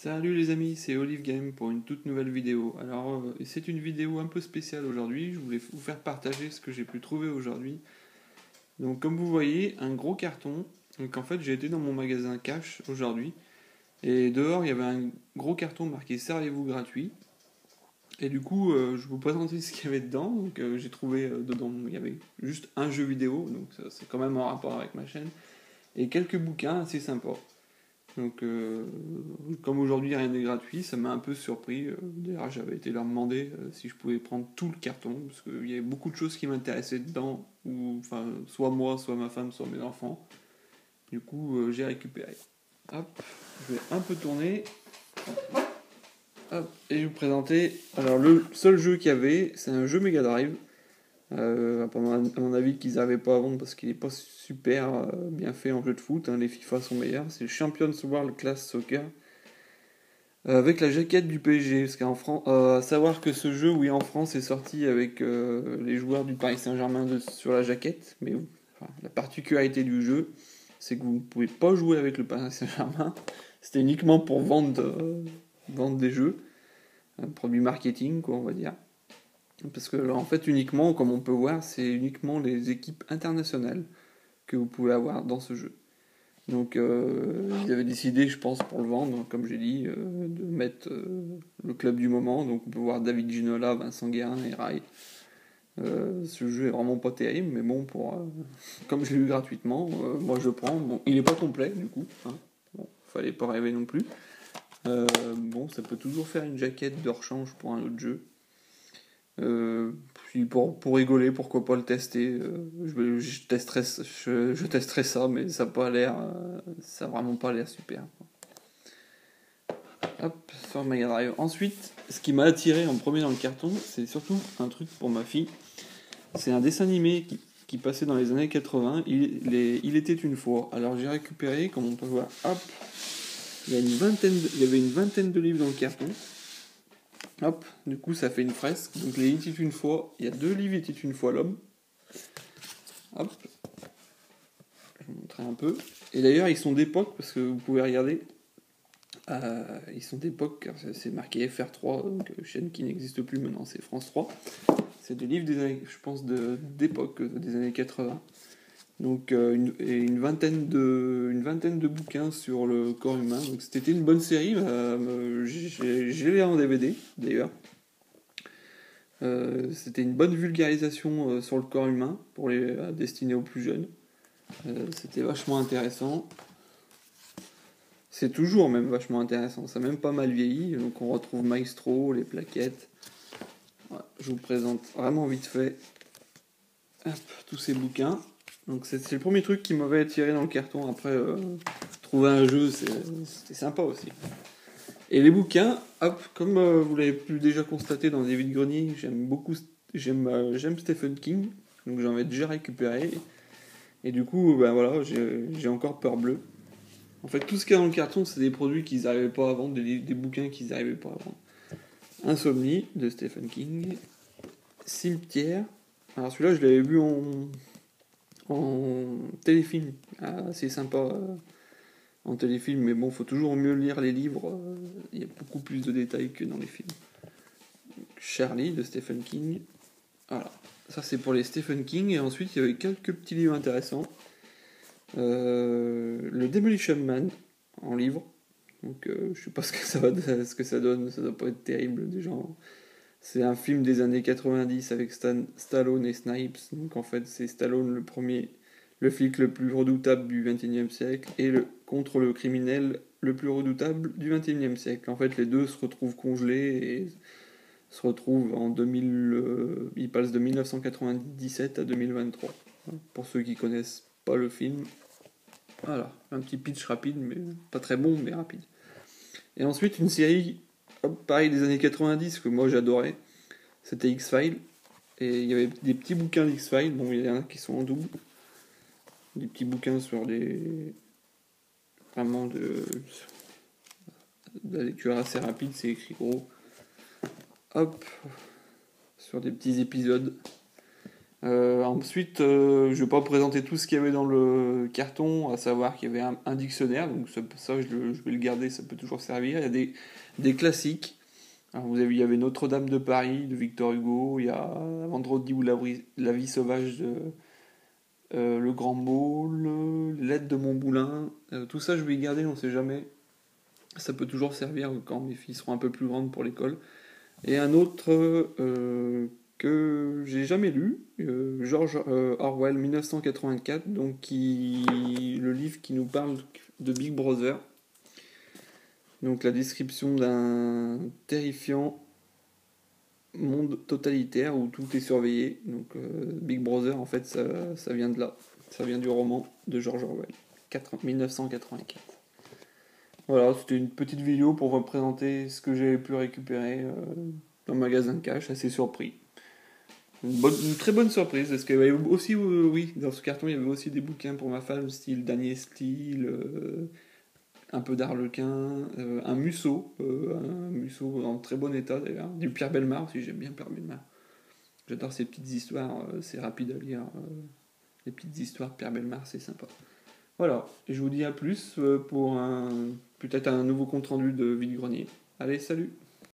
Salut les amis, c'est Olive Game pour une toute nouvelle vidéo. Alors, c'est une vidéo un peu spéciale aujourd'hui. Je voulais vous faire partager ce que j'ai pu trouver aujourd'hui. Donc, comme vous voyez, un gros carton. Donc, en fait, j'ai été dans mon magasin Cash aujourd'hui. Et dehors, il y avait un gros carton marqué Servez-vous gratuit. Et du coup, je vais vous présenter ce qu'il y avait dedans. Donc, j'ai trouvé dedans, il y avait juste un jeu vidéo. Donc, ça, c'est quand même en rapport avec ma chaîne. Et quelques bouquins assez sympas. Donc, comme aujourd'hui rien n'est gratuit, ça m'a un peu surpris. D'ailleurs, j'avais été leur demander si je pouvais prendre tout le carton, parce qu'il y avait beaucoup de choses qui m'intéressaient dedans, ou enfin, soit moi, soit ma femme, soit mes enfants. Du coup, j'ai récupéré. Hop, je vais un peu tourner. Hop, et je vais vous présenter. Alors, le seul jeu qu'il y avait, c'est un jeu Mega Drive. À mon avis, qu'ils n'avaient pas à vendre parce qu'il n'est pas super bien fait en jeu de foot. Hein, les FIFA sont meilleurs. C'est le Champions World Class Soccer. Avec la jaquette du PSG, parce qu'en France, à savoir que ce jeu, oui, en France, est sorti avec les joueurs du Paris Saint-Germain sur la jaquette, mais enfin, la particularité du jeu, c'est que vous ne pouvez pas jouer avec le Paris Saint-Germain. C'était uniquement pour vendre des jeux, un produit marketing, quoi, on va dire. Parce que, là, en fait, uniquement, comme on peut voir, c'est uniquement les équipes internationales que vous pouvez avoir dans ce jeu. Donc ils avaient décidé, je pense, pour le vendre, comme j'ai dit, de mettre le club du moment. Donc on peut voir David Ginola, Vincent Guérin et Rai. Ce jeu est vraiment pas terrible, mais bon, comme je l'ai eu gratuitement, moi je prends. Bon, il est pas complet du coup, hein. Bon, fallait pas rêver non plus. Bon, ça peut toujours faire une jaquette de rechange pour un autre jeu. Puis pour rigoler, pourquoi pas le tester. Je testerai ça, mais ça a pas l'air, ça a vraiment pas l'air super. Hop, sur Mega Drive. Ensuite, ce qui m'a attiré en premier dans le carton, c'est surtout un truc pour ma fille. C'est un dessin animé qui passait dans les années 80. Il était une fois. Alors j'ai récupéré, comme on peut voir, hop, il y avait une vingtaine de livres dans le carton. Hop, du coup ça fait une fresque. Donc les Il était une fois, il y a 2 livres Il était une fois l'homme. Hop, je vais vous montrer un peu. Et d'ailleurs ils sont d'époque, parce que vous pouvez regarder. Ils sont d'époque, car c'est marqué FR3, donc chaîne qui n'existe plus maintenant, c'est France 3. C'est des livres des années, je pense, d'époque, des années 80. Donc une vingtaine de bouquins sur le corps humain. Donc c'était une bonne série. J'ai les en DVD d'ailleurs. C'était une bonne vulgarisation sur le corps humain pour destiné aux plus jeunes. C'était vachement intéressant. C'est toujours même vachement intéressant. Ça n'a même pas mal vieilli. Donc on retrouve Maestro, les plaquettes. Voilà, je vous présente vraiment vite fait tous ces bouquins. Donc c'est le premier truc qui m'avait attiré dans le carton. Après, trouver un jeu, c'était sympa aussi. Et les bouquins, hop, comme vous l'avez pu déjà constater dans des vides-greniers, j'aime Stephen King, donc j'en ai déjà récupéré. Et du coup, ben voilà, j'ai encore Peur Bleue. En fait, tout ce qu'il y a dans le carton, c'est des produits qu'ils n'arrivaient pas à vendre, des bouquins qu'ils n'arrivaient pas à vendre. Insomnie de Stephen King. Cimetière. Alors celui-là, je l'avais vu en téléfilm, assez sympa en téléfilm, mais bon, faut toujours mieux lire les livres, il y a beaucoup plus de détails que dans les films. Charlie de Stephen King, voilà, ça c'est pour les Stephen King, et ensuite il y avait quelques petits livres intéressants. Le Demolition Man en livre, donc je sais pas ce que ça donne, ça doit pas être terrible déjà. C'est un film des années 90 avec Stallone et Snipes. Donc en fait, c'est Stallone le flic le plus redoutable du XXIe siècle et contre le criminel le plus redoutable du XXIe siècle. En fait, les deux se retrouvent congelés et se retrouvent en 2000. Ils passent de 1997 à 2023. Pour ceux qui connaissent pas le film. Voilà, un petit pitch rapide, mais pas très bon, mais rapide. Et ensuite, une série, pareil, des années 90 que moi j'adorais. C'était X-Files. Et il y avait des petits bouquins d'X-Files. Bon, il y en a qui sont en double. Des petits bouquins sur vraiment de la lecture assez rapide, c'est écrit gros. Hop, sur des petits épisodes. Ensuite, je vais pas vous présenter tout ce qu'il y avait dans le carton, à savoir qu'il y avait un dictionnaire, donc ça, je vais le garder, ça peut toujours servir. Il y a des classiques. Alors, il y avait Notre-Dame de Paris de Victor Hugo, il y a Vendredi ou la vie sauvage de Le Grand Môle, L'aide de Montboulin. Tout ça, je vais y garder, on sait jamais. Ça peut toujours servir quand mes filles seront un peu plus grandes pour l'école. Et un autre que j'ai jamais lu, George Orwell 1984, le livre qui nous parle de Big Brother. Donc la description d'un terrifiant monde totalitaire où tout est surveillé. Donc Big Brother, en fait, ça vient de là. Ça vient du roman de George Orwell, 1984. Voilà, c'était une petite vidéo pour vous présenter ce que j'ai pu récupérer dans le magasin Cash, assez surpris. Une très bonne surprise, parce qu'il y avait aussi, oui, dans ce carton, il y avait aussi des bouquins pour ma femme, style Daniel Steele, un peu d'Arlequin, un Musso en très bon état d'ailleurs, du Pierre Bellemare aussi, j'aime bien Pierre Bellemare. J'adore ces petites histoires, c'est rapide à lire, les petites histoires de Pierre Bellemare, c'est sympa. Voilà, et je vous dis à plus pour peut-être un nouveau compte rendu de vide-grenier. Allez, salut!